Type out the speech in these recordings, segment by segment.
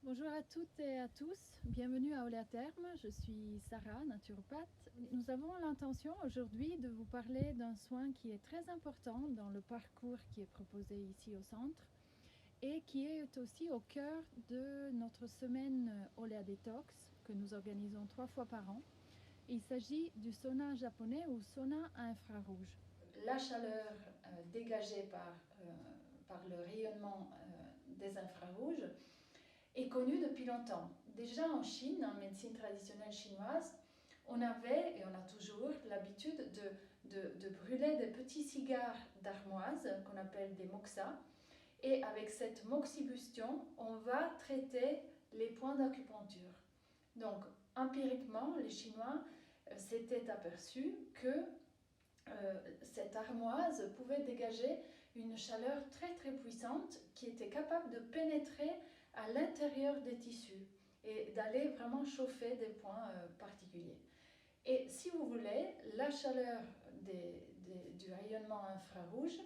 Bonjour à toutes et à tous, bienvenue à Oléatherme, je suis Sarah, naturopathe. Nous avons l'intention aujourd'hui de vous parler d'un soin qui est très important dans le parcours qui est proposé ici au centre et qui est aussi au cœur de notre semaine Olea Detox que nous organisons 3 fois par an. Il s'agit du sauna japonais ou sauna à infrarouge. La chaleur dégagée par le rayonnement des infrarouges est connue depuis longtemps. Déjà en Chine, en médecine traditionnelle chinoise, on avait et on a toujours l'habitude de brûler des petits cigares d'armoise qu'on appelle des moxa. Et avec cette moxibustion, on va traiter les points d'acupuncture. Donc, empiriquement, les Chinois s'étaient aperçus que cette armoise pouvait dégager une chaleur très très puissante qui était capable de pénétrer à l'intérieur des tissus et d'aller vraiment chauffer des points particuliers. Et si vous voulez, la chaleur du rayonnement infrarouge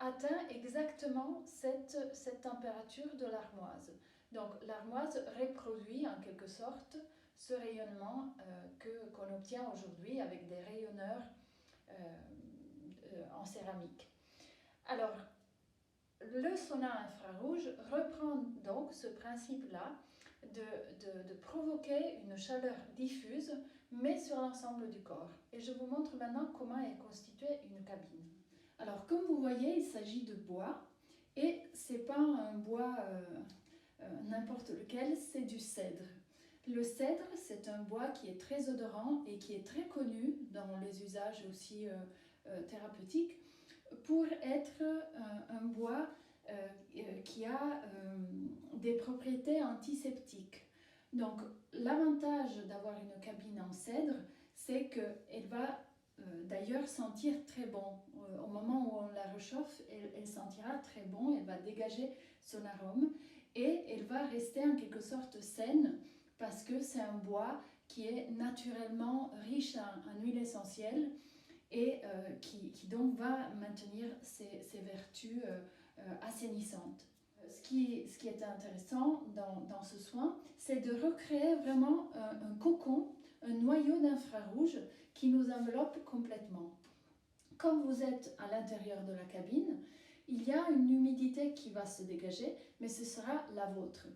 atteint exactement cette température de l'armoise. Donc l'armoise reproduit en quelque sorte ce rayonnement qu'on obtient aujourd'hui avec des rayonneurs en céramique. Alors, le sauna infrarouge reprend donc ce principe-là de provoquer une chaleur diffuse, mais sur l'ensemble du corps. Et je vous montre maintenant comment est constituée une cabine. Alors, comme vous voyez, il s'agit de bois, et c'est pas un bois n'importe lequel, c'est du cèdre. Le cèdre, c'est un bois qui est très odorant et qui est très connu dans les usages aussi thérapeutiques pour être un bois qui a des propriétés antiseptiques. Donc l'avantage d'avoir une cabine en cèdre, c'est qu'elle va d'ailleurs sentir très bon. Au moment où on la réchauffe, elle sentira très bon, elle va dégager son arôme et elle va rester en quelque sorte saine parce que c'est un bois qui est naturellement riche en huile essentielle et qui donc va maintenir ses vertus assainissantes. Ce qui est intéressant dans ce soin, c'est de recréer vraiment un cocon, un noyau d'infrarouge qui nous enveloppe complètement. Comme vous êtes à l'intérieur de la cabine, il y a une humidité qui va se dégager, mais ce sera la vôtre.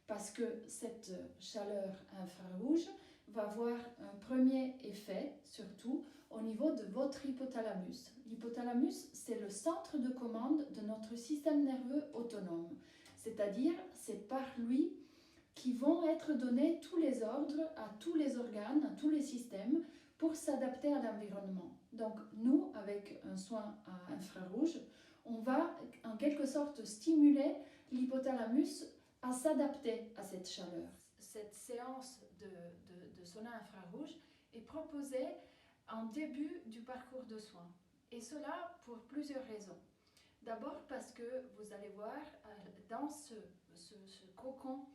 Parce que cette chaleur infrarouge va avoir un premier effet, surtout au niveau de votre hypothalamus. L'hypothalamus, c'est le centre de commande de notre système nerveux autonome. C'est-à-dire, c'est par lui qui vont être donnés tous les ordres à tous les organes, à tous les systèmes, pour s'adapter à l'environnement. Donc nous, avec un soin à infrarouge, on va en quelque sorte stimuler l'hypothalamus à s'adapter à cette chaleur. Cette séance de sauna infrarouge est proposée en début du parcours de soins. Et cela pour plusieurs raisons. D'abord parce que vous allez voir dans ce cocon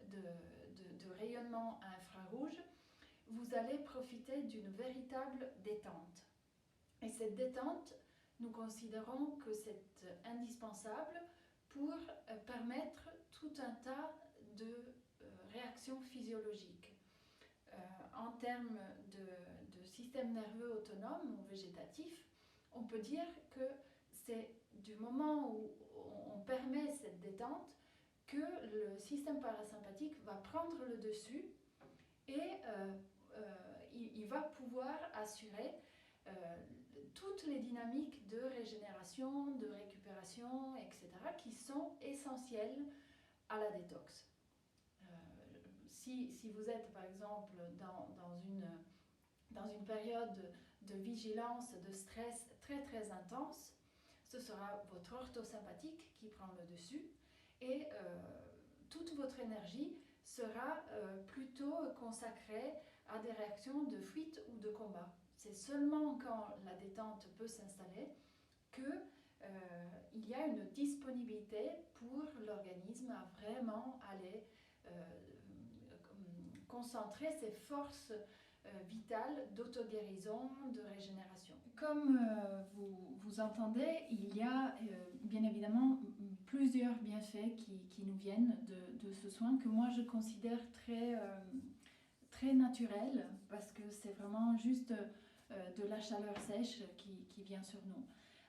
de rayonnement infrarouge, vous allez profiter d'une véritable détente. Et cette détente, nous considérons que c'est indispensable pour permettre tout un tas de réactions physiologiques. En termes de système nerveux autonome ou végétatif, on peut dire que c'est du moment où on permet cette détente que le système parasympathique va prendre le dessus et il va pouvoir assurer toutes les dynamiques de régénération, de récupération, etc., qui sont essentielles à la détox. Si vous êtes par exemple dans une période de vigilance, de stress très très intense, ce sera votre orthosympathique qui prend le dessus et toute votre énergie sera plutôt consacrée à des réactions de fuite ou de combat. C'est seulement quand la détente peut s'installer que il y a une disponibilité pour l'organisme à vraiment aller concentrer ses forces vitales d'auto-guérison, de régénération. Comme vous entendez, il y a bien évidemment plusieurs bienfaits qui nous viennent de ce soin que moi je considère très naturel parce que c'est vraiment juste de la chaleur sèche qui vient sur nous.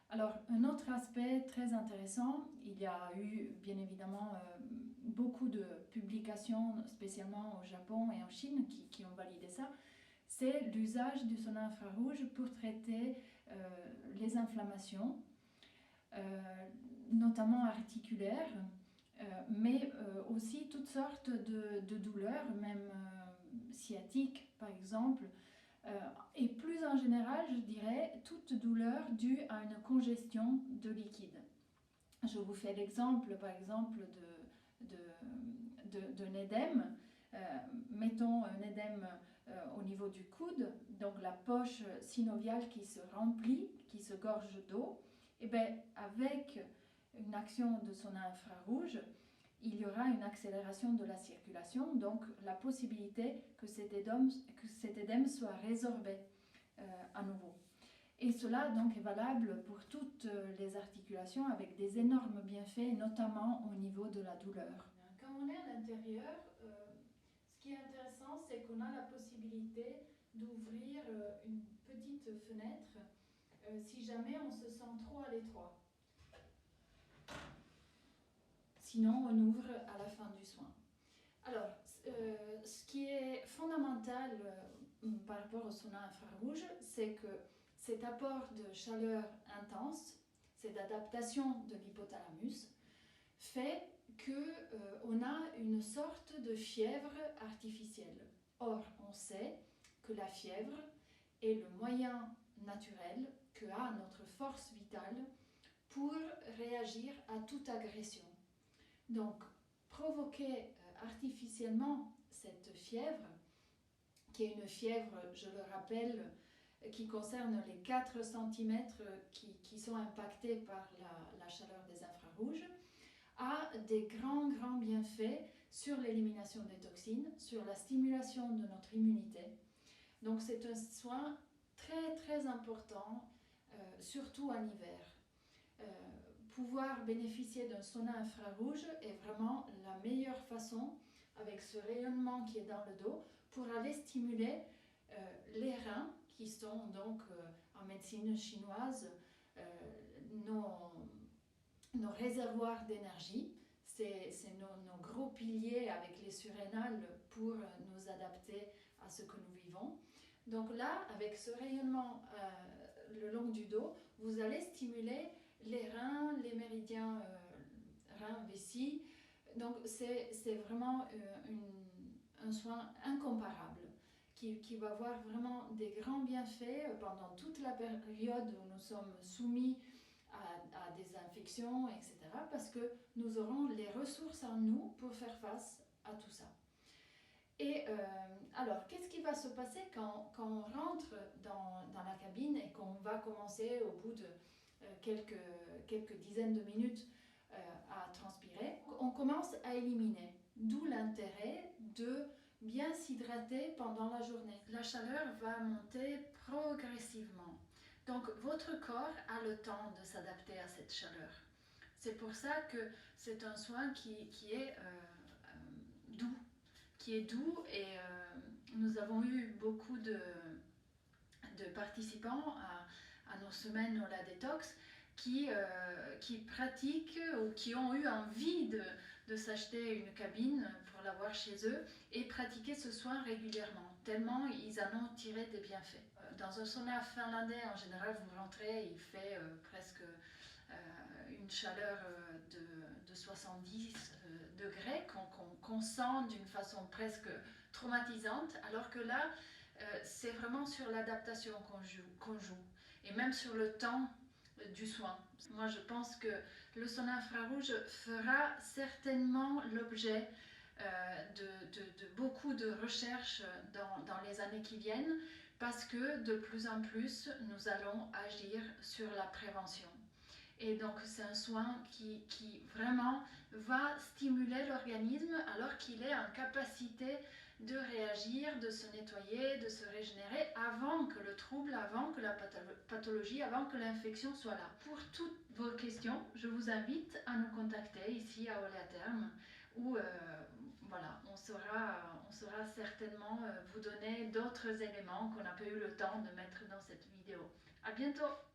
Alors, un autre aspect très intéressant, il y a eu bien évidemment beaucoup de publications, spécialement au Japon et en Chine, qui ont validé ça, c'est l'usage du sauna infrarouge pour traiter les inflammations, notamment articulaires, mais aussi toutes sortes de douleurs, même sciatiques par exemple, et plus en général, je dirais, toute douleur due à une congestion de liquide. Je vous fais l'exemple, par exemple, d'un édème. Mettons un édème au niveau du coude, donc la poche synoviale qui se remplit, qui se gorge d'eau. Et bien, avec une action de sauna infrarouge, il y aura une accélération de la circulation, donc la possibilité que cet édème soit résorbé à nouveau. Et cela donc est valable pour toutes les articulations avec des énormes bienfaits, notamment au niveau de la douleur. Quand on est à l'intérieur, ce qui est intéressant, c'est qu'on a la possibilité d'ouvrir une petite fenêtre si jamais on se sent trop à l'étroit. Sinon, on ouvre à la fin du soin. Alors, ce qui est fondamental par rapport au sauna infrarouge, c'est que cet apport de chaleur intense, cette adaptation de l'hypothalamus, fait qu'on a une sorte de fièvre artificielle. Or, on sait que la fièvre est le moyen naturel que a notre force vitale pour réagir à toute agression. Donc, provoquer artificiellement cette fièvre, qui est une fièvre, je le rappelle, qui concerne les 4 cm qui sont impactés par la chaleur des infrarouges, a des grands bienfaits sur l'élimination des toxines, sur la stimulation de notre immunité. Donc c'est un soin très important, surtout en hiver. Pouvoir bénéficier d'un sauna infrarouge est vraiment la meilleure façon, avec ce rayonnement qui est dans le dos, pour aller stimuler les reins, qui sont donc en médecine chinoise nos réservoirs d'énergie. C'est nos gros piliers avec les surrénales pour nous adapter à ce que nous vivons. Donc là, avec ce rayonnement le long du dos, vous allez stimuler les reins, les méridiens reins-vessie. Donc c'est vraiment un soin incomparable qui va avoir vraiment des grands bienfaits pendant toute la période où nous sommes soumis à des infections, etc. Parce que nous aurons les ressources en nous pour faire face à tout ça. Et alors, qu'est-ce qui va se passer quand on rentre dans la cabine et qu'on va commencer au bout de quelques dizaines de minutes à transpirer? On commence à éliminer, d'où l'intérêt de bien s'hydrater pendant la journée. La chaleur va monter progressivement. Donc votre corps a le temps de s'adapter à cette chaleur. C'est pour ça que c'est un soin qui est doux et nous avons eu beaucoup de participants à nos semaines au La Détox qui pratiquent ou qui ont eu envie de s'acheter une cabine pour l'avoir chez eux et pratiquer ce soin régulièrement, tellement ils en ont tiré des bienfaits. Dans un sauna finlandais, en général, vous rentrez, il fait presque une chaleur de 70 degrés qu'on sent d'une façon presque traumatisante, alors que là, c'est vraiment sur l'adaptation qu'on joue, et même sur le temps du soin. Moi, je pense que le sauna infrarouge fera certainement l'objet de beaucoup de recherches dans les années qui viennent, parce que de plus en plus, nous allons agir sur la prévention. Et donc, c'est un soin qui vraiment va stimuler l'organisme alors qu'il est en capacité de réagir, de se nettoyer, de se régénérer avant que le trouble, avant que la pathologie, avant que l'infection soit là. Pour toutes vos questions, je vous invite à nous contacter ici à Oleaterm où voilà, on saura certainement vous donner d'autres éléments qu'on n'a pas eu le temps de mettre dans cette vidéo. À bientôt!